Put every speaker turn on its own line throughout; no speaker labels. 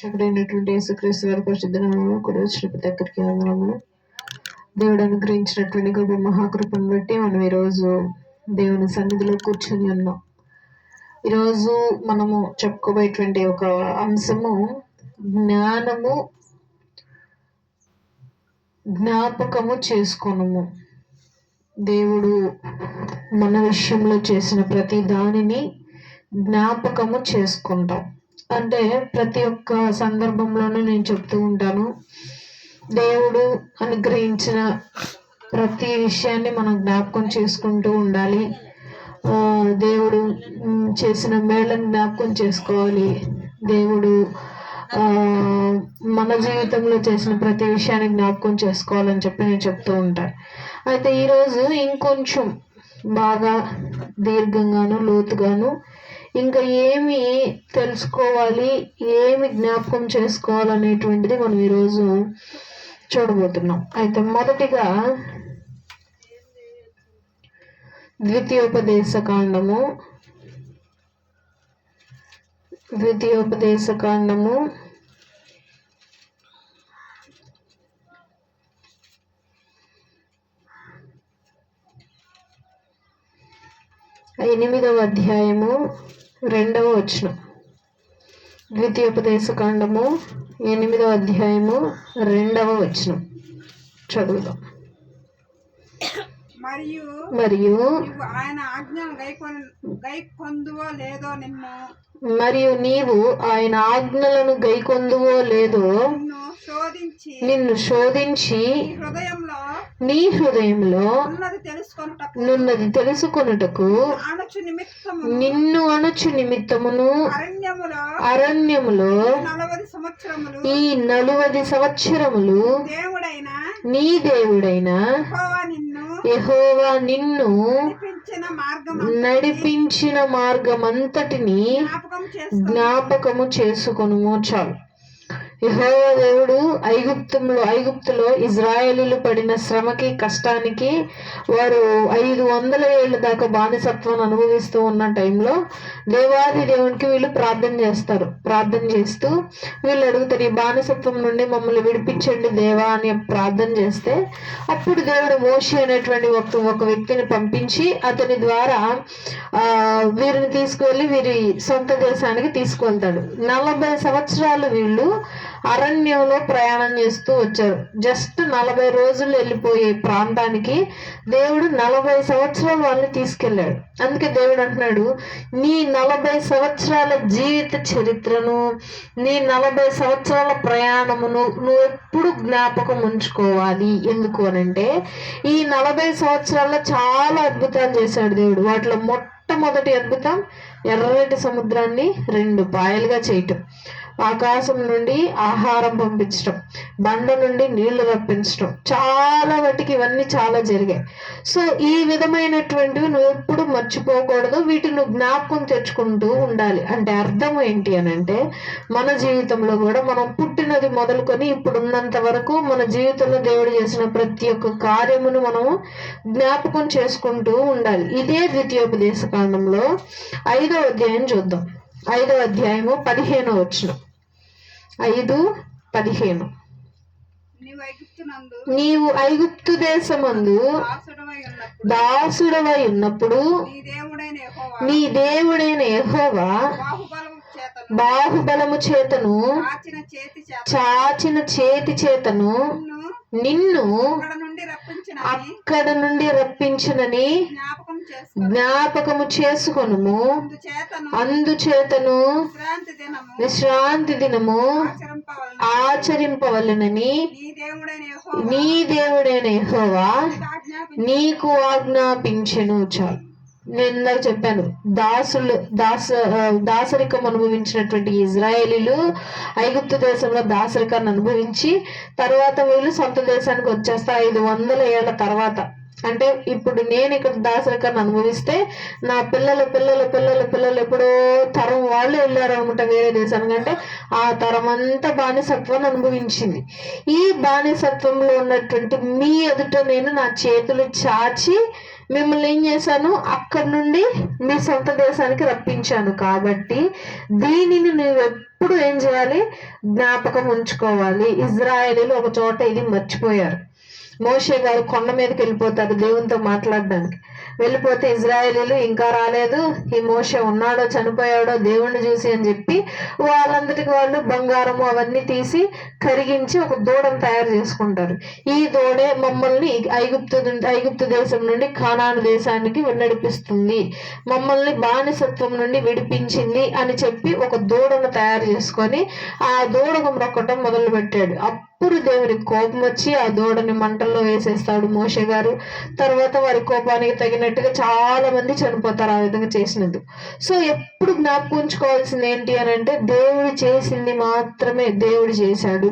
రక్షకుడైనటువంటి యేసుక్రీస్తు వారి పరిశుద్ధ నామములో కూడా వచ్చిన ప్రతి ఒక్కరికి వందనములు. దేవుడు అనుగ్రహించినటువంటి గొప్ప మహాకృపను బట్టి మనం ఈరోజు దేవుని సన్నిధిలో కూర్చొని ఉన్నాం. ఈరోజు మనము చెప్పుకోబోయేటువంటి ఒక అంశము జ్ఞాపకము చేసుకొనుము. దేవుడు మన విషయంలో చేసిన ప్రతి దానిని జ్ఞాపకము చేసుకుంటాం. అంటే ప్రతి ఒక్క సందర్భంలోనూ నేను చెప్తూ ఉంటాను, దేవుడు అనుగ్రహించిన ప్రతి విషయాన్ని మనం జ్ఞాపకం చేసుకుంటూ ఉండాలి. దేవుడు చేసిన మేళ్ళని జ్ఞాపకం చేసుకోవాలి. దేవుడు మన జీవితంలో చేసిన ప్రతి విషయాన్ని జ్ఞాపకం చేసుకోవాలని చెప్పి నేను చెప్తూ ఉంటాను. అయితే ఈరోజు ఇంకొంచెం బాగా దీర్ఘంగాను లోతుగాను ఇంకా ఏమి తెలుసుకోవాలి, ఏమి జ్ఞాపకం చేసుకోవాలనేటువంటిది మనం ఈరోజు చూడబోతున్నాం. అయితే మొదటిగా ద్వితీయోపదేశ కాండము 8వ అధ్యాయము 2వ వచనం. ద్వితీయోపదేశ కాండము 8వ అధ్యాయము 2వ వచనం చదువుదాం. మరియు
ఆయన ఆజ్ఞను గైకొందువో లేదో
మరియు నీవు ఆయన ఆజ్ఞలను గైకొందువో లేదో నిన్ను శోధించి నీ హృదయంలో నున్నది తెలుసుకొనుటకు నిన్ను అణచు నిమిత్తమును అరణ్యములో ఈ 40 సంవత్సరములు నీ దేవుడైన యెహోవా నిన్ను నడిపించిన మార్గమంతటిని జ్ఞాపకము చేసుకొనుము. చాలు. యెహోవా దేవుడు ఐగుప్తులో ఇజ్రాయేలీలు పడిన శ్రమకి, కష్టానికి, వారు 500 ఏళ్ల దాకా బానిసత్వం అనుభవిస్తూ ఉన్న టైంలో దేవాది దేవునికి వీళ్ళు ప్రార్థన చేస్తారు. ప్రార్థన చేస్తూ వీళ్ళు అడుగుతారు, ఈ బానిసత్వం నుండి మమ్మల్ని విడిపించండి దేవా అని ప్రార్థన చేస్తే అప్పుడు దేవుడు మోషే అనేటువంటి ఒక వ్యక్తిని పంపించి అతని ద్వారా వీరిని తీసుకువెళ్ళి వీరి సొంత దేశానికి తీసుకువెళ్తాడు. 40 సంవత్సరాలు వీళ్ళు అరణ్యంలో ప్రయాణం చేస్తూ వచ్చారు. జస్ట్ 40 రోజులు వెళ్ళిపోయే ప్రాంతానికి దేవుడు 40 సంవత్సరాలు వాళ్ళని తీసుకెళ్ళాడు. అందుకే దేవుడు అంటున్నాడు, నీ 40 సంవత్సరాల జీవిత చరిత్రను, నీ 40 సంవత్సరాల ప్రయాణమును నువ్వు ఎప్పుడు జ్ఞాపకం ఉంచుకోవాలి. ఎందుకు అనంటే ఈ 40 సంవత్సరాల్లో చాలా అద్భుతాలు చేశాడు దేవుడు. వాటిలో మొట్టమొదటి అద్భుతం ఎర్రటి సముద్రాన్ని 2 పాయలుగా చేయటం, ఆకాశం నుండి ఆహారం పంపించడం, బండ నుండి నీళ్లు రప్పించడం, చాలా వాటికి ఇవన్నీ చాలా జరిగాయి. సో ఈ విధమైనటువంటివి నువ్వు ఎప్పుడు మర్చిపోకూడదు. వీటిని నువ్వు జ్ఞాపకం తెచ్చుకుంటూ ఉండాలి. అంటే అర్థం ఏంటి అని అంటే మన జీవితంలో కూడా మనం పుట్టినది మొదలుకొని ఇప్పుడు ఉన్నంత వరకు మన జీవితంలో దేవుడు చేసిన ప్రతి ఒక్క కార్యమును మనము జ్ఞాపకం చేసుకుంటూ ఉండాలి. ఇదే ద్వితీయోపదేశ కాండంలో 5వ అధ్యాయం చూద్దాం. 5వ అధ్యాయము 15వ వచనం. 5:15. నీవు ఐగుప్తు దేశమందు దాసుడవై ఉన్నప్పుడు నీ దేవుడైన యెహోవా బాహుబలము చేతను చాచిన చేతి చేతను నిన్ను అక్కడ నుండి రప్పించునని జ్ఞాపకము చేసుకొనుము. అందుచేతను విశ్రాంతి దినము ఆచరింపవలెనని నీ దేవుడైన యెహోవా నీకు ఆజ్ఞాపించెను. చాలు. నేను ఇందాక చెప్పాను, దాసరికం అనుభవించినటువంటి ఇజ్రాయేలీలు ఐగుప్తు దేశంలో దాసరికాన్ని అనుభవించి తర్వాత వీళ్ళు సొంత దేశానికి వచ్చేస్తా 500 ఏళ్ల తర్వాత. అంటే ఇప్పుడు నేను ఇక్కడ దాసరికాన్ని అనుభవిస్తే నా పిల్లల పిల్లల పిల్లల పిల్లలు ఎప్పుడో తరం వాళ్ళు వెళ్ళారు అనమాట వేరే దేశానికి. అంటే ఆ తరం అంతా బానిసత్వాన్ని అనుభవించింది. ఈ బానిసత్వంలో ఉన్నటువంటి మీ ఎదుట నేను నా చేతులు చాచి మిమ్మల్ని ఏం చేశాను, అక్కడి నుండి మీ సొంత దేశానికి రప్పించాను. కాబట్టి దీనిని నువ్వు ఎప్పుడు ఏం చేయాలి, జ్ఞాపకం ఉంచుకోవాలి. ఇజ్రాయేలీలు ఒక చోట ఇది మర్చిపోయారు. మోషే గారు కొండ మీదకి వెళ్ళిపోతారు దేవునితో మాట్లాడడానికి. వెళ్ళిపోతే ఇజ్రాయేలీలు ఇంకా రాలేదు, ఈ మోషే ఉన్నాడో చనిపోయాడో దేవుణ్ణి చూసి అని చెప్పి వాళ్ళందరికి వాళ్ళు బంగారము అవన్నీ తీసి కరిగించి ఒక దూడను తయారు చేసుకుంటారు. ఈ దూడే మమ్మల్ని ఐగుప్తు దేశం నుండి కానాను దేశానికి నడిపిస్తుంది, మమ్మల్ని బానిసత్వం నుండి విడిపించింది అని చెప్పి ఒక దూడను తయారు చేసుకొని ఆ దూడకు మొక్కటం మొదలు పెట్టాడు. అప్పుడు దేవునికి కోపం వచ్చి ఆ దూడని మంటల్లో వేసేస్తాడు మోషే గారు. తర్వాత వారి కోపానికి తగినట్టుగా చాలా మంది చనిపోతారు ఆ విధంగా చేసినందుకు. సో ఎప్పుడు జ్ఞాపకం ఉంచుకోవాల్సింది ఏంటి అని అంటే, దేవుడు చేసింది మాత్రమే దేవుడు చేశాడు.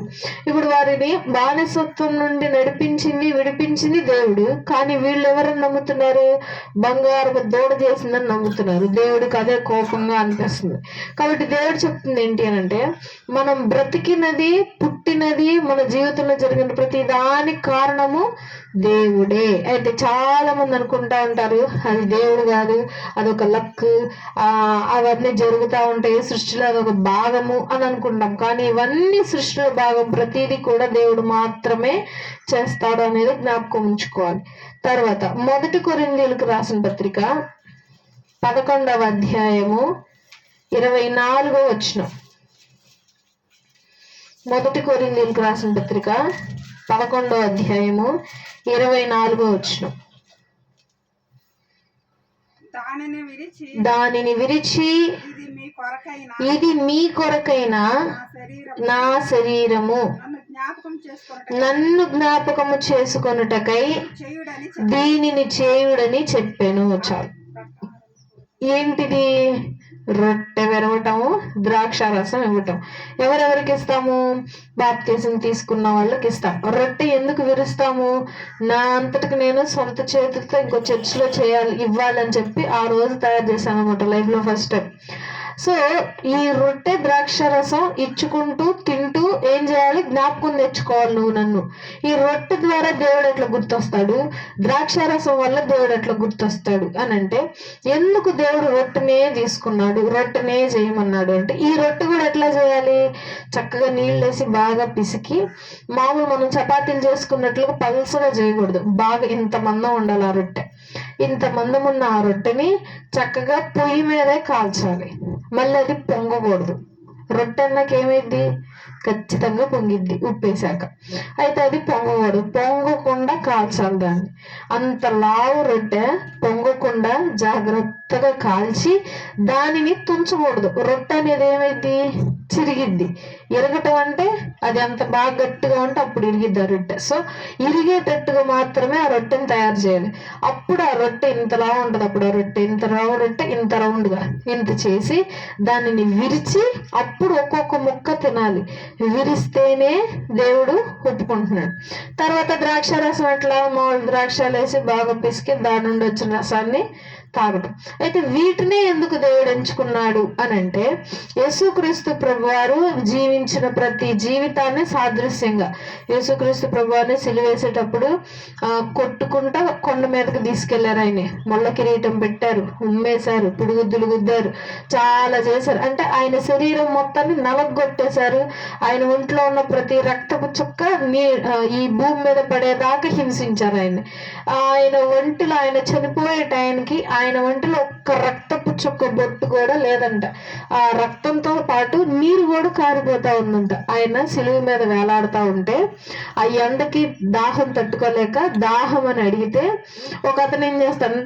ఇప్పుడు వారిని బానిసత్వం నుండి విడిపించింది దేవుడు. కానీ వీళ్ళు ఎవరని నమ్ముతున్నారు, బంగారు దూడ చేసిందని నమ్ముతున్నారు. దేవుడికి అదే కోపంగా అనిపిస్తుంది. కాబట్టి దేవుడు చెప్తుంది ఏంటి అని అంటే, మనం బ్రతికినది పుట్టినది మన జీవితంలో జరిగిన ప్రతి దానికి కారణము దేవుడే. అయితే చాలా మంది అనుకుంటా ఉంటారు అది దేవుడు కాదు, అదొక లక్, అవన్నీ జరుగుతూ ఉంటాయి సృష్టిలో, అదొక భాగము అని అనుకుంటాం. కానీ ఇవన్నీ సృష్టిలో భాగం, ప్రతిదీ కూడా దేవుడు మాత్రమే చేస్తాడు అనేది జ్ఞాపకం ఉంచుకోవాలి. తర్వాత 1 కొరింథీయులకు రాసిన పత్రిక 11వ అధ్యాయము 24వ వచనం. 1 కొరింథీయులకు రాసిన పత్రిక 11వ అధ్యాయము 24వ వచనం. దానిని విరిచి ఇది మీ కొరకైన నా శరీరము, నన్ను జ్ఞాపకము చేసుకొనుటకై దీనిని చేయుడని చెప్పాను. చాలు. ఏంటిది? రొట్టె విరవటము, ద్రాక్ష రసం ఇవ్వటం. ఎవరెవరికి ఇస్తాము? బాప్తిసం తీసుకున్న వాళ్ళకి ఇస్తాం. రొట్టె ఎందుకు విరుస్తాము? నా అంతటికి నేను సొంత చేతులతో ఇంకో చర్చిలో ఇవ్వాలని చెప్పి ఆ రోజు తయారు చేశాను అనమాట, లైఫ్ లో ఫస్ట్ టైం. సో ఈ రొట్టె ద్రాక్ష రసం ఇచ్చుకుంటూ తింటూ ఏం చేయాలి, జ్ఞాపకం తెచ్చుకోవాలి నువ్వు నన్ను. ఈ రొట్టె ద్వారా దేవుడు ఎట్లా గుర్తొస్తాడు, ద్రాక్ష రసం వల్ల దేవుడు ఎట్లా గుర్తొస్తాడు అని అంటే, ఎందుకు దేవుడు రొట్టెనే తీసుకున్నాడు, రొట్టెనే చేయమన్నాడు అంటే, ఈ రొట్టె కూడా ఎట్లా చేయాలి, చక్కగా నీళ్ళు వేసి బాగా పిసికి, మామూలు మనం చపాతీలు చేసుకున్నట్లుగా పల్సగా చేయకూడదు, బాగా ఇంత మందం ఉండాలి ఆ రొట్టె. ఇంత మందం ఉన్న ఆ రొట్టెని చక్కగా పొయ్యి మీదే కాల్చాలి. మళ్ళీ అది పొంగకూడదు. రొట్టె అన్నాక ఏమైంది, ఖచ్చితంగా పొంగిద్ది ఉప్పేశాక. అయితే అది పొంగకూడదు, పొంగకుండా కాల్చాలి దాన్ని. అంత లావు రొట్టె పొంగకుండా జాగ్రత్తగా కాల్చి దానిని తుంచకూడదు. రొట్టె అనేది ఏమైంది, చిరిగిద్ది. ఇరగటం అంటే అది అంత బాగా గట్టిగా ఉంటే అప్పుడు ఇరిగిద్ది ఆ రొట్టె. సో ఇరిగేటట్టుగా మాత్రమే ఆ రొట్టెని తయారు చేయాలి. అప్పుడు ఆ రొట్టె ఇంతలా ఉంటుంది. అప్పుడు ఆ రొట్టె ఇంత రొట్టె ఇంత రౌండ్గా ఇంత చేసి దానిని విరిచి అప్పుడు ఒక్కొక్క ముక్క తినాలి. విరిస్తేనే దేవుడు ఒప్పుకుంటున్నాడు. తర్వాత ద్రాక్ష రసం ఎట్లా, మామూలు ద్రాక్షలు వేసి బాగా పిసికి దాని నుండి వచ్చిన రసాన్ని తాగటం. అయితే వీటినే ఎందుకు దేవుడు ఎంచుకున్నాడు అని అంటే, యేసుక్రీస్తు ప్రభువారు జీవించిన ప్రతి జీవితాన్ని సాదృశ్యంగా, యేసుక్రీస్తు ప్రభువారిని సిలువేసేటప్పుడు కొట్టుకుంటా కొండ మీదకి తీసుకెళ్లారు. ఆయన ముళ్ళ కిరీటం పెట్టారు, ఉమ్మేశారు, పిడుగుద్దులు గుద్దారు, చాలా చేశారు. అంటే ఆయన శరీరం మొత్తాన్ని నలగొట్టేశారు. ఆయన ఒంట్లో ఉన్న ప్రతి రక్తపు చుక్క ఈ భూమి మీద పడేదాకా హింసించారు ఆయన. ఆయన ఒంటిలో, ఆయన చనిపోయే టైంకి ఆయన ఒంటిలో ఒక్క రక్తపు చుక్క బొట్టు కూడా లేదంట. ఆ రక్తంతో పాటు నీరు కూడా కారిపోతా ఉందంట. ఆయన సిలువ మీద వేలాడుతూ ఉంటే ఆ ఎండకి దాహం తట్టుకోలేక దాహం అని అడిగితే ఒక అతను ఏం చేస్తాడు,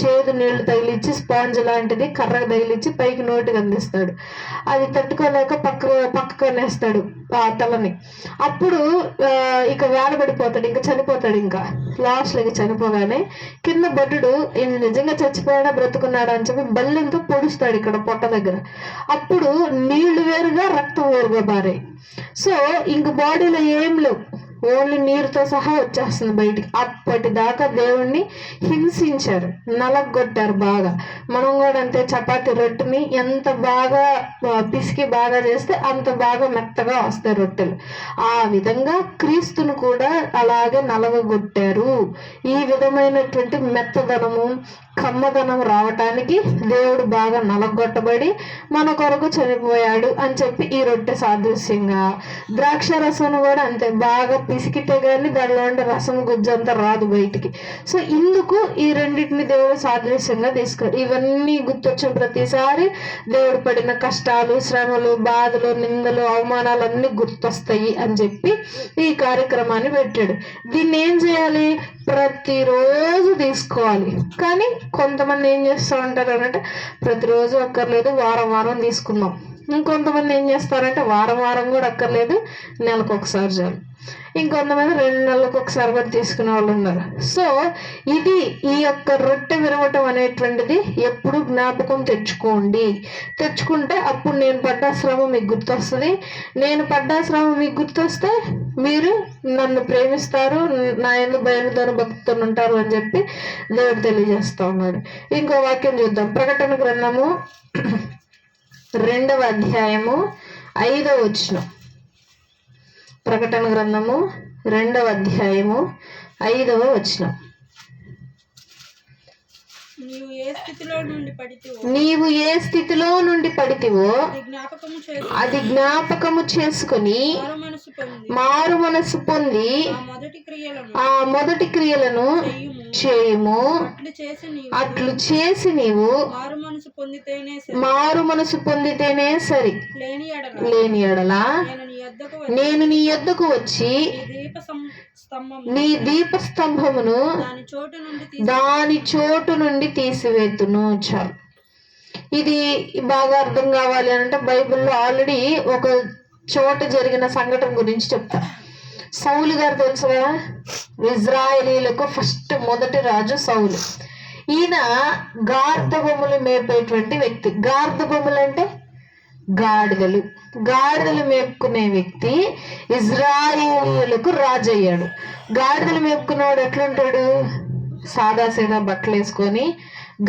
చేదు నీళ్లు తగిలిచ్చి స్పాంజ్ లాంటిది కర్రకు తగిలిచ్చి పైకి నోటికి అందిస్తాడు. అది తట్టుకోలేక పక్కకు అనేస్తాడు ఆ తలని. అప్పుడు ఇక వేలబడిపోతాడు, ఇంకా చనిపోతాడు. ఇంకా లాస్ట్లోకి చనిపోగానే కింద బొడ్డు నిజంగా చచ్చిపోయాడా బ్రతుకున్నాడా అని చెప్పి బల్లెంతో పొడుస్తాడు ఇక్కడ పొట్ట దగ్గర. అప్పుడు నీళ్లు వేరుగా రక్తం వేరుగా బారాయి. సో ఇంక బాడీలో ఏం లేవు, ఓన్లీ నీరుతో సహా వచ్చేస్తుంది బయటికి. అప్పటిదాకా దేవుణ్ణి హింసించారు, నలగొట్టారు బాగా. మనం కూడా అంతే, చపాతి రొట్టెని ఎంత బాగా పిసికి బాగా చేస్తే అంత బాగా మెత్తగా వస్తాయి రొట్టెలు. ఆ విధంగా క్రీస్తును కూడా అలాగే నలగొట్టారు. ఈ విధమైనటువంటి మెత్తదనము, కమ్మదనం రావటానికి దేవుడు బాగా నలగొట్టబడి మన కొరకు చనిపోయాడు అని చెప్పి ఈ రొట్టె సాదృశ్యంగా, ద్రాక్ష రసం కూడా అంతే, బాగా పిసికితే గానీ దానిలో ఉండే రసం గుజ్జంతా రాదు బయటికి. సో ఇందుకు ఈ రెండింటిని దేవుడు సాదృశ్యంగా తీసుకున్నాడు. ఇవన్నీ గుర్తొచ్చిన ప్రతిసారి దేవుడు పడిన కష్టాలు, శ్రమలు, బాధలు, నిందలు, అవమానాలు అన్ని గుర్తొస్తాయి అని చెప్పి ఈ కార్యక్రమాన్ని పెట్టాడు. దీన్ని ఏం చేయాలి? ప్రతిరోజు తీసుకోవాలి. కానీ కొంతమంది ఏం చేస్తూ ఉంటారు అంటే, ప్రతిరోజు అక్కర్లేదు, వారం వారం తీసుకున్నాం. ఇంకొంతమంది ఏం చేస్తారంటే, వారం వారం కూడా అక్కర్లేదు, నెలకు ఒకసారి చాలు. ఇంకొంతమంది 2 నెలలకు ఒకసారి కూడా తీసుకునే వాళ్ళు ఉన్నారు. సో ఇది ఈ యొక్క రొట్టె విరవటం అనేటువంటిది ఎప్పుడు జ్ఞాపకం తెచ్చుకుంటే అప్పుడు నేను పడ్డ శ్రమ మీకు గుర్తొస్తుంది. నేను పడ్డ శ్రమ మీకు గుర్తొస్తే మీరు నన్ను ప్రేమిస్తారు, నా యందు భయముతోను భక్తితో ఉంటారు అని చెప్పి దేవుడు తెలియజేస్తా ఉన్నాడు. ఇంకో వాక్యం చూద్దాం. ప్రకటన గ్రంథము 2వ అధ్యాయము 5వ వచనం. ప్రకటన గ్రంథము 2వ అధ్యాయము 5వ వచనం.
నీవు ఏ
స్థితిలో నుండి పడితివో అది జ్ఞాపకము చేసుకుని మారు మనసు పొంది ఆ మొదటి క్రియలను చేయుము. అట్లు చేసి నీవు మారు మనసు పొందితేనే సరి. లేని ఎడలా నేను నీ యొద్దకు వచ్చి నీ దీపస్తంభమును దాని చోటు నుండి తీసివేతును. చాలు. ఇది బాగా అర్థం కావాలి అంటే బైబిల్లో ఆల్రెడీ ఒక చోట జరిగిన సంఘటన గురించి చెప్తా. సౌలు గారు తెలుసు కదా, ఇజ్రాయేలీలకు మొదటి రాజు సౌలు. ఈయన గార్ధబొమ్మలు మేపేటువంటి వ్యక్తి. గార్ధబొమ్మలు అంటే గాడిదలు మేపుకునే వ్యక్తి ఇజ్రాయేలీలకు రాజు అయ్యాడు. గాడిదలు మేపుకునేవాడు ఎట్లుంటాడు? సాదాసీదా బట్టలు వేసుకొని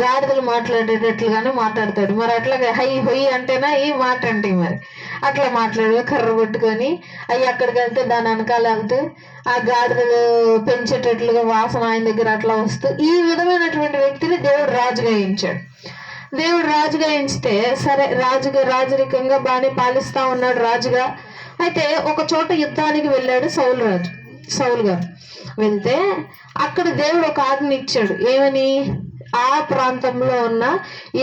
గాడిదలు మాట్లాడేటట్లుగానే మాట్లాడతాడు. మరి అట్లాగే హై హొయ్యి అంటేనా ఈ మాట అంటే మరి అట్లా మాట్లాడు, కర్ర పట్టుకొని అవి అక్కడికి వెళ్తే దాని వెనకాల వెళ్తూ ఆ గాడిదలు పెంచేటట్లుగా వాసన ఆయన దగ్గర అట్లా వస్తూ ఈ విధమైనటువంటి వ్యక్తిని దేవుడు రాజుగా ఎంచాడు. దేవుడు రాజుగా ఎంచితే సరే, రాజరికంగా బాగానే పాలిస్తా ఉన్నాడు రాజుగా. అయితే ఒక చోట యుద్ధానికి వెళ్ళాడు సౌలు గారు. వెళ్తే అక్కడ దేవుడు ఒక ఆజ్ఞ ఇచ్చాడు. ఏమని? ఆ ప్రాంతంలో ఉన్న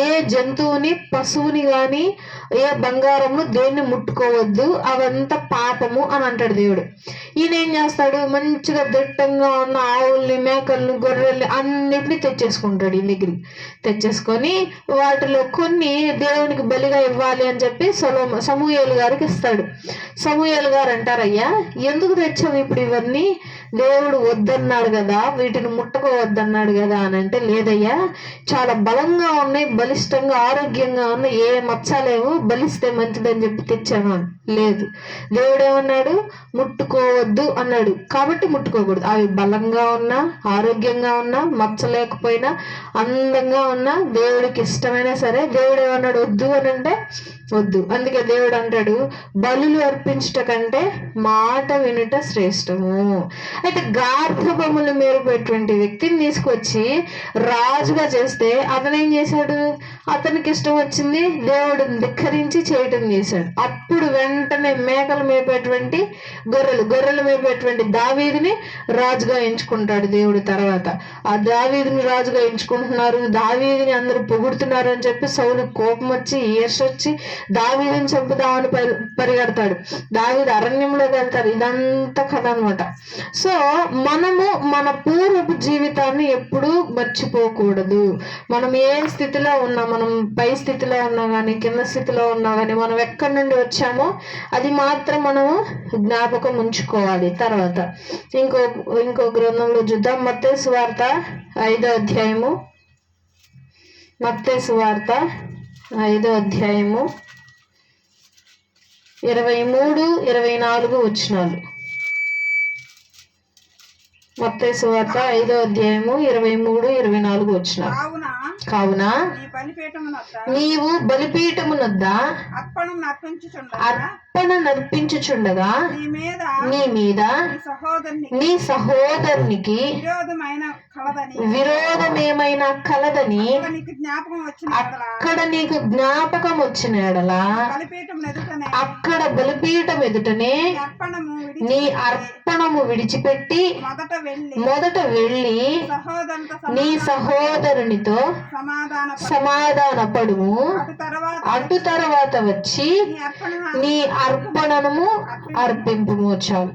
ఏ జంతువుని, పశువుని గాని, ఏ బంగారము దేన్ని ముట్టుకోవద్దు, అవంతా పాపము అని అంటాడు దేవుడు. ఈయన ఏం చేస్తాడు? మంచిగా దిట్టంగా ఉన్న ఆవుల్ని, మేకల్ని, గొర్రెల్ని అన్నిటిని తెచ్చేసుకుంటాడు. ఈ దగ్గరికి తెచ్చేసుకొని వాటిలో కొన్ని దేవునికి బలిగా ఇవ్వాలి అని చెప్పి సమూయేలు గారికి ఇస్తాడు. సమూయేలు గారు అంటారు, అయ్యా ఎందుకు తెచ్చావు ఇప్పుడు ఇవన్నీ? దేవుడు వద్దన్నాడు కదా, వీటిని ముట్టుకోవద్దన్నాడు కదా అని అంటే, లేదయ్యా చాలా బలంగా ఉన్నాయి, బలిష్టంగా ఆరోగ్యంగా ఉన్నాయి, ఏ మచ్చలేవు, బలిస్తే మంచిదని చెప్పి తెచ్చాను. లేదు, దేవుడు ఏమన్నాడు? ముట్టుకోవద్దు అన్నాడు. కాబట్టి ముట్టుకోకూడదు. అవి బలంగా ఉన్నా, ఆరోగ్యంగా ఉన్నా, మచ్చ లేకపోయినా, అందంగా ఉన్నా, దేవుడికి ఇష్టమైనా సరే దేవుడు ఏమన్నాడు? వద్దు అని అంటే వద్దు. అందుకే దేవుడు అంటాడు, బలులు అర్పించుట కంటే మాట వినుట శ్రేష్టము. అయితే గార్ధబొమ్మలు మేరుపేటువంటి వ్యక్తిని తీసుకొచ్చి రాజుగా చేస్తే అతను ఏం చేశాడు? అతనికి ఇష్టం వచ్చింది దేవుడిని ధిక్కరించి చేయటం చేశాడు. అప్పుడు వెంటనే మేకలు మేపేటువంటి గొర్రెలు మేపేటువంటి దావీదుని రాజుగా ఎంచుకుంటాడు దేవుడు. తర్వాత ఆ దావీదుని రాజుగా ఎంచుకుంటున్నారు, దావీదుని అందరూ పొగుడుతున్నారు అని చెప్పి సౌలు కోపం వచ్చి, ఈర్షొచ్చి దావీదుని చంపుదామని పరిగెడతాడు. దావీదు అరణ్యంలోకి వెళ్తారు. ఇదంతా కథ అనమాట. సో మనము మన పూర్వపు జీవితాన్ని ఎప్పుడూ మర్చిపోకూడదు. మనం ఏ స్థితిలో ఉన్నా, మనం పై స్థితిలో ఉన్నా కానీ, కింద స్థితిలో ఉన్నా కానీ, మనం ఎక్కడి నుండి వచ్చామో అది మాత్రం మనము జ్ఞాపకం ఉంచుకోవాలి. తర్వాత ఇంకో గ్రంథంలో చూద్దాం. మత్తయి సువార్త 5వ అధ్యాయము. మత్తయి సువార్త 5వ అధ్యాయము 23, 24 వచనాలు. మత్తయి సువార్త 5వ అధ్యాయము 23-24 వచనాలు. కావున నీవు బలిపీఠమునొద్ద అర్పణ నర్పించుచుండగా నీ మీద నీ సహోదరునికి విరోధమేమైనా కలదని అక్కడ నీకు జ్ఞాపకం వచ్చిన ఎడలా అక్కడ బలిపీఠం ఎదుటనే నీ అర్పణము విడిచిపెట్టి మొదట వెళ్ళి నీ సహోదరునితో సమాధాన పడుము, అటు తర్వాత వచ్చి నీ అర్పణను అర్పింపుము. చాలు.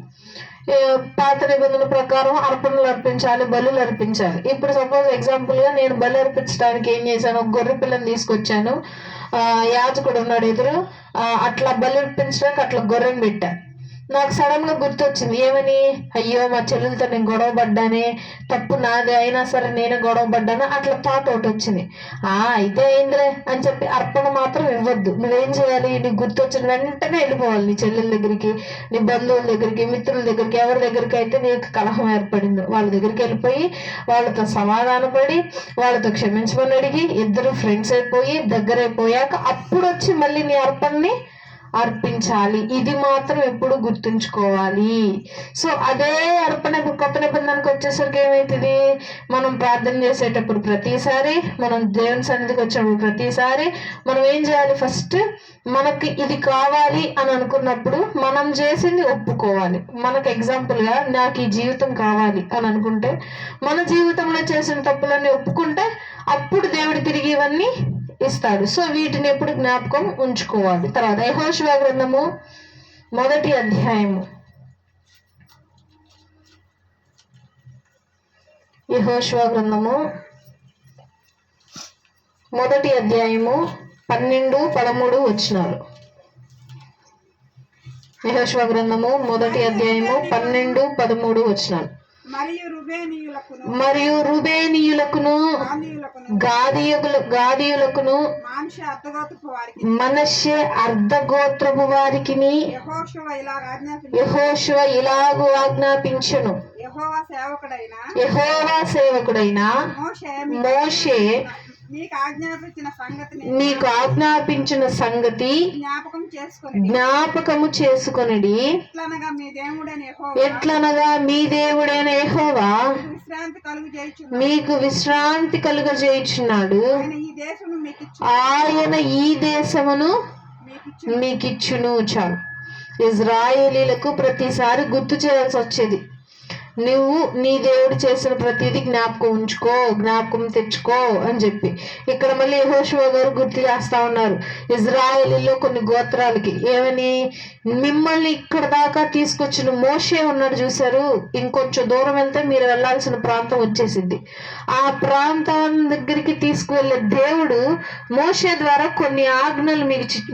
పాత నిబంధనల ప్రకారం అర్పణలు అర్పించాలి, బలులు అర్పించాలి. ఇప్పుడు సపోజ్ ఎగ్జాంపుల్ గా నేను బలి అర్పించడానికి ఏం చేశాను, ఒక గొర్రె పిల్లని తీసుకొచ్చాను. యాజకుడు ఉన్నాడు ఎదురు. అట్లా బలి అర్పించడానికి అట్లా గొర్రెని పెట్టా. నాకు సడన్ గా గుర్తొచ్చింది, ఏమని, అయ్యో మా చెల్లెలతో నేను గొడవ పడ్డానే, తప్పు నాదే, అయినా సరే నేనే గొడవ పడ్డాను, అట్లా థాట్ ఒకటి వచ్చింది. అయితే అయిందిలే అని చెప్పి అర్పణ మాత్రం ఇవ్వద్దు. నువ్వేం చేయాలి, నీకు గుర్తొచ్చిన వెంటనే వెళ్ళిపోవాలి నీ చెల్లెల దగ్గరికి, నీ బంధువుల దగ్గరికి, మిత్రుల దగ్గరికి, ఎవరి దగ్గరికి అయితే నీకు కలహం ఏర్పడిందో వాళ్ళ దగ్గరికి వెళ్ళిపోయి వాళ్ళతో సమాధానపడి వాళ్ళతో క్షమించమని అడిగి ఇద్దరు ఫ్రెండ్స్ అయిపోయి దగ్గరైపోయాక అప్పుడు వచ్చి మళ్ళీ నీ అర్పణని అర్పించాలి. ఇది మాత్రం ఎప్పుడు గుర్తుంచుకోవాలి. సో అదే అర్పణ కొత్త నిబంధనకు వచ్చేసరికి ఏమవుతుంది, మనం ప్రార్థన చేసేటప్పుడు ప్రతిసారి, మనం దేవుని సన్నిధికి వచ్చినప్పుడు ప్రతిసారి మనం ఏం చేయాలి, ఫస్ట్ మనకి ఇది కావాలి అని అనుకున్నప్పుడు మనం చేసింది ఒప్పుకోవాలి. మనకు ఎగ్జాంపుల్ గా నాకు ఈ జీవితం కావాలి అని అనుకుంటే మన జీవితంలో చేసిన తప్పులన్నీ ఒప్పుకుంటే అప్పుడు దేవుడు తిరిగి ఇవన్నీ ఇస్తాడు. సో వీటిని ఎప్పుడు జ్ఞాపకం ఉంచుకోవాలి. తర్వాత యెహోషువ గ్రంథము 1వ అధ్యాయము, యెహోషువ గ్రంథము 1వ అధ్యాయము 12-13 వచనాలు. యెహోషువ గ్రంథము 1వ అధ్యాయము 12-13 వచనాలు. మరియు రూబేనీయులకును గాదీయులకును మనష్షే అర్ధగోత్రపు వారికి యెహోషువ ఇలాగు ఆజ్ఞాపించెను. యెహోవా సేవకుడైన మోషే నీకు ఆజ్ఞాపించిన సంగతి జ్ఞాపకము చేసుకొనిడి. ఎట్లనగా మీ దేవుడైన యెహోవా మీకు విశ్రాంతి కలుగజేయుచున్నాడు. ఆయన ఈ దేశమును మీకిచ్చును. చాలు. ఇజ్రాయేలీలకు ప్రతిసారి గుర్తు చేయాల్సి వచ్చేది, నువ్వు నీ దేవుడు చేసిన ప్రతిదీ జ్ఞాపకం ఉంచుకో, జ్ఞాపకం తెచ్చుకో అని చెప్పి. ఇక్కడ మళ్ళీ యెహోషువ గారు గుర్తు చేస్తా ఉన్నారు ఇజ్రాయేలీలో కొన్ని గోత్రాలకి, ఏమని, మిమ్మల్ని ఇక్కడ దాకా తీసుకొచ్చిన మోషే ఉన్నాడు చూసారు, ఇంకొంచెం దూరం వెళ్తే మీరు వెళ్లాల్సిన ప్రాంతం వచ్చేసింది. ఆ ప్రాంతం దగ్గరికి తీసుకువెళ్ళే దేవుడు మోషే ద్వారా కొన్ని ఆజ్ఞలు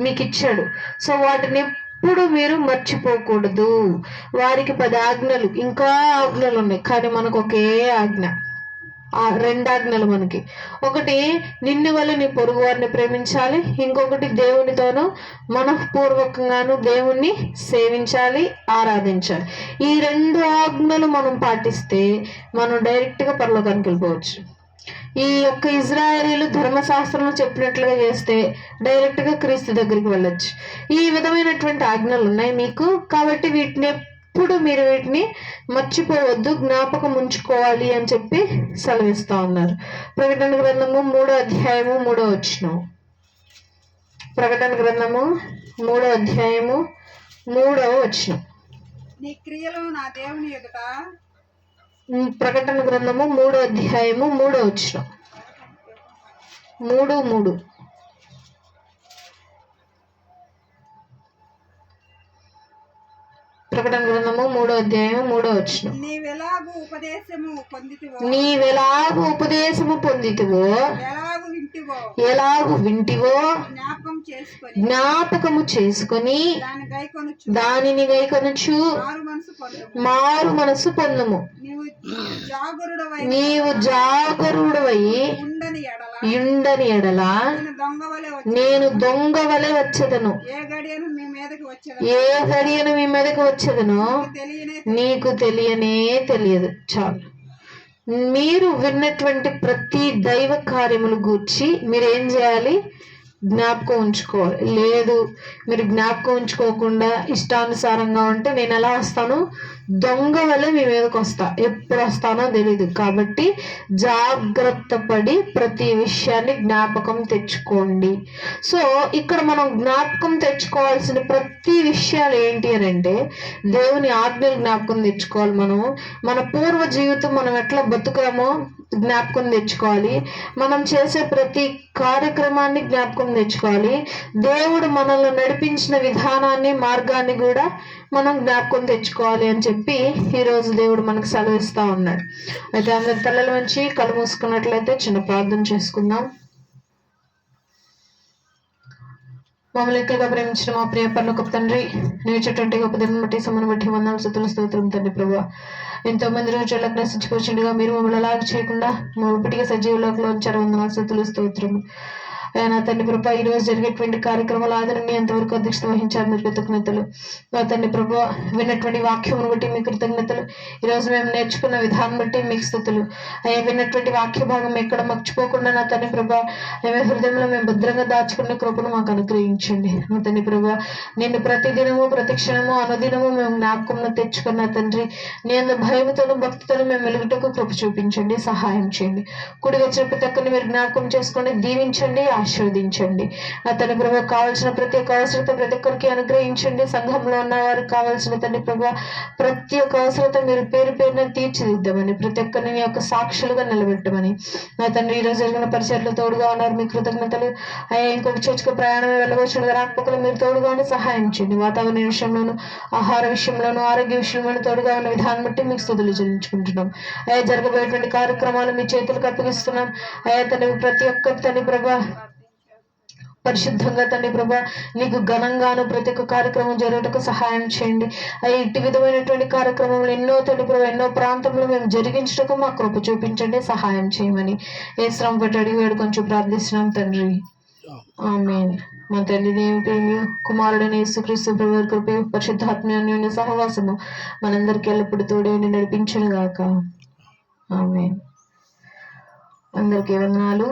మీకు ఇచ్చాడు. సో వాటిని ఎప్పుడు మీరు మర్చిపోకూడదు. వారికి 10 ఆజ్ఞలు, ఇంకా ఆజ్ఞలు ఉన్నాయి, కానీ మనకు ఒకే ఆజ్ఞ, 2 ఆజ్ఞలు మనకి. ఒకటి, నిన్ను వల్ల నీ పొరుగు వారిని ప్రేమించాలి. ఇంకొకటి, దేవునితోనూ మనఃపూర్వకంగాను దేవుణ్ణి సేవించాలి, ఆరాధించాలి. ఈ 2 ఆజ్ఞలు మనం పాటిస్తే మనం డైరెక్ట్ గా పరలోకానికి వెళ్ళిపోవచ్చు. ఈ యొక్క ఇజ్రాయేలీలు ధర్మశాస్త్రంలో చెప్పినట్లుగా చేస్తే డైరెక్ట్ గా క్రీస్తు దగ్గరికి వెళ్ళొచ్చు. ఈ విధమైనటువంటి ఆజ్ఞలు ఉన్నాయి మీకు. కాబట్టి వీటిని ఎప్పుడు మీరు వీటిని మర్చిపోవద్దు, జ్ఞాపకం ఉంచుకోవాలి అని చెప్పి సెలవిస్తా ఉన్నారు. ప్రకటన గ్రంథము 3వ అధ్యాయము 3వ వచనం. ప్రకటన గ్రంథము 3వ అధ్యాయము 3వ వచనం.
నీ క్రియలు నా దేవుని ఎదుట.
ప్రకటన గ్రంథము 3వ అధ్యాయము 3వ వచనం. 3:3. ప్రకటన గ్రంథము 3వ అధ్యాయము 3వ వచనం.
నీవెలాగు
ఉపదేశము పొందితివో ఎలాగు వింటివో జ్ఞాపకము చేసుకొని దానిని గైకొనుచు మారు మనసు పొందుము. నీవు జాగరుడవై
ఉండని ఎడల నేను దొంగ వలె
నేను దొంగ వలె వచ్చేదను,
ఏ గడియను మీ మీదకి
ఏ గడియను మీ మీదకి వచ్చేదను
తెలియనే
నీకు తెలియనే తెలియదు. చాలు. మీరు విన్నటువంటి ప్రతి దైవ కార్యములు గూర్చి మీరు ఏం చేయాలి? జ్ఞాపకం ఉంచుకోవాలి. లేదు మీరు జ్ఞాపకం ఉంచుకోకుండా ఇష్టానుసారంగా ఉంటే నేను ఎలా వస్తాను? దొంగ వల్ల మీ మీదకి వస్తా. ఎప్పుడు వస్తానో తెలీదు. కాబట్టి జాగ్రత్త పడి ప్రతి విషయాన్ని జ్ఞాపకం తెచ్చుకోండి. సో ఇక్కడ మనం జ్ఞాపకం తెచ్చుకోవాల్సిన ప్రతి విషయాలు ఏంటి అని అంటే, దేవుని ఆజ్ఞలు జ్ఞాపకం తెచ్చుకోవాలి. మన పూర్వ జీవితం మనం ఎట్లా బతుకామో జ్ఞాపకం తెచ్చుకోవాలి. మనం చేసే ప్రతి కార్యక్రమాన్ని జ్ఞాపకం తెచ్చుకోవాలి. దేవుడు మనల్ని నడిపించిన విధానాన్ని, మార్గాన్ని కూడా మనం జ్ఞాపకం తెచ్చుకోవాలి అని చెప్పి ఈరోజు దేవుడు మనకు సెలవిస్తా ఉన్నాడు. అయితే అందరి తలల నుంచి కళ్ళు మూసుకున్నట్లయితే చిన్న ప్రార్థన చేసుకుందాం. మమ్మల్ని ఎక్కువగా ప్రేమించిన మా ప్రియ పరలోకపు తండ్రి, నిలిచేటువంటి గొప్ప దేవుని బట్టి సమను బట్టి వందనాలు, స్తుతులు, స్తోత్రం తండ్రి ప్రభువా. ఎంతో మంది రోజులకు నశించుకొచ్చిండగా మీరు మమ్మల్ని అలాగ చేయకుండా ఇప్పటికే సజీవులకు ఉంచారు. వందనాలు, స్తుతులు, స్తోత్రం. నా తండ్రి ప్రభా, ఈ రోజు జరిగేటువంటి కార్యక్రమాలు ఆదరణని ఎంతవరకు అధ్యక్షత వహించారు మీరు కృతజ్ఞతలు. నా తండ్రి ప్రభా, విన్నటువంటి వాక్యమును బట్టి మీ కృతజ్ఞతలు. ఈరోజు మేము నేర్చుకున్న విధానం బట్టి మీకు స్తుతులు. అయ్యా, విన్నటువంటి వాక్య భాగం ఎక్కడ మర్చిపోకుండా నా తండ్రి ప్రభా, మేము హృదయంలో మేము భద్రంగా దాచుకున్న కృపను మాకు అనుగ్రహించండి. నా తండ్రి ప్రభా, నేను ప్రతిదినము ప్రతి క్షణము అనుదినము మేము జ్ఞాపకంలో తెచ్చుకున్న తండ్రి, నేను భయముతోను భక్తితోను మేము వెలుగుటకు కృప చూపించండి, సహాయం చేయండి. కుడి వచ్చిన ప్రతి ఒక్కరిని మీరు జ్ఞాపకం చేసుకోండి, దీవించండి, ఆశీర్వదించండి. నా తండ్రి ప్రభా, కావాల్సిన ప్రతి ఒక్క అవసరత ప్రతి ఒక్కరికి అనుగ్రహించండి. సంఘంలో ఉన్న వారికి కావాల్సిన తండ్రి ప్రభా ప్రతి ఒక్క అవసరత మీరు పేరు పేరున తీర్చిదిద్దామని, ప్రతి ఒక్కరిని మీ యొక్క సాక్షులుగా నిలబెట్టమని. నా తండ్రి, ఈ రోజు జరిగిన పరిచయాలు తోడుగా ఉన్నారు, మీ కృతజ్ఞతలు. అయ్యా, ఇంకొక చర్చకు ప్రయాణం వెళ్ళవచ్చుండగా రాకపోకలు మీరు తోడుగా ఉండి సహాయం చేయండి. వాతావరణ విషయంలోను, ఆహార విషయంలోను, ఆరోగ్య విషయంలోను తోడుగా ఉన్న విధానం బట్టి మీకు స్తుతులు చెల్లించుకుంటున్నాం. అయ్యా, జరగబోయేటువంటి కార్యక్రమాలు మీ చేతులకు అప్పగిస్తున్నాం. అయ్యా తండ్రి, ప్రతి ఒక్కరి తండ్రి ప్రభా పరిశుద్ధంగా తండ్రి ప్రభా నీకు ఘనంగాను ప్రతి ఒక్క కార్యక్రమం జరుగుటకు సహాయం చేయండి. ఇట్టి విధమైనటువంటి కార్యక్రమంలో ఎన్నో తండ్రి ప్రభా ఎన్నో ప్రాంతంలో మేము జరిగించటకు మా కృప చూపించండి, సహాయం చేయమని ఏ శ్రమ పెట్టి అడిగి వేడు కొంచెం ప్రార్థిస్తున్నాం తండ్రి. ఆమేన్. మా తండ్రి దేవుని ప్రేమ, కుమారుడైన యేసుక్రీస్తు ప్రభువు కృప, పరిశుద్ధాత్మ సహవాసము మనందరికీ ఎల్లప్పుడూ తోడే నడిపించును గాక. ఆమేన్. అందరికీ వందనాలు.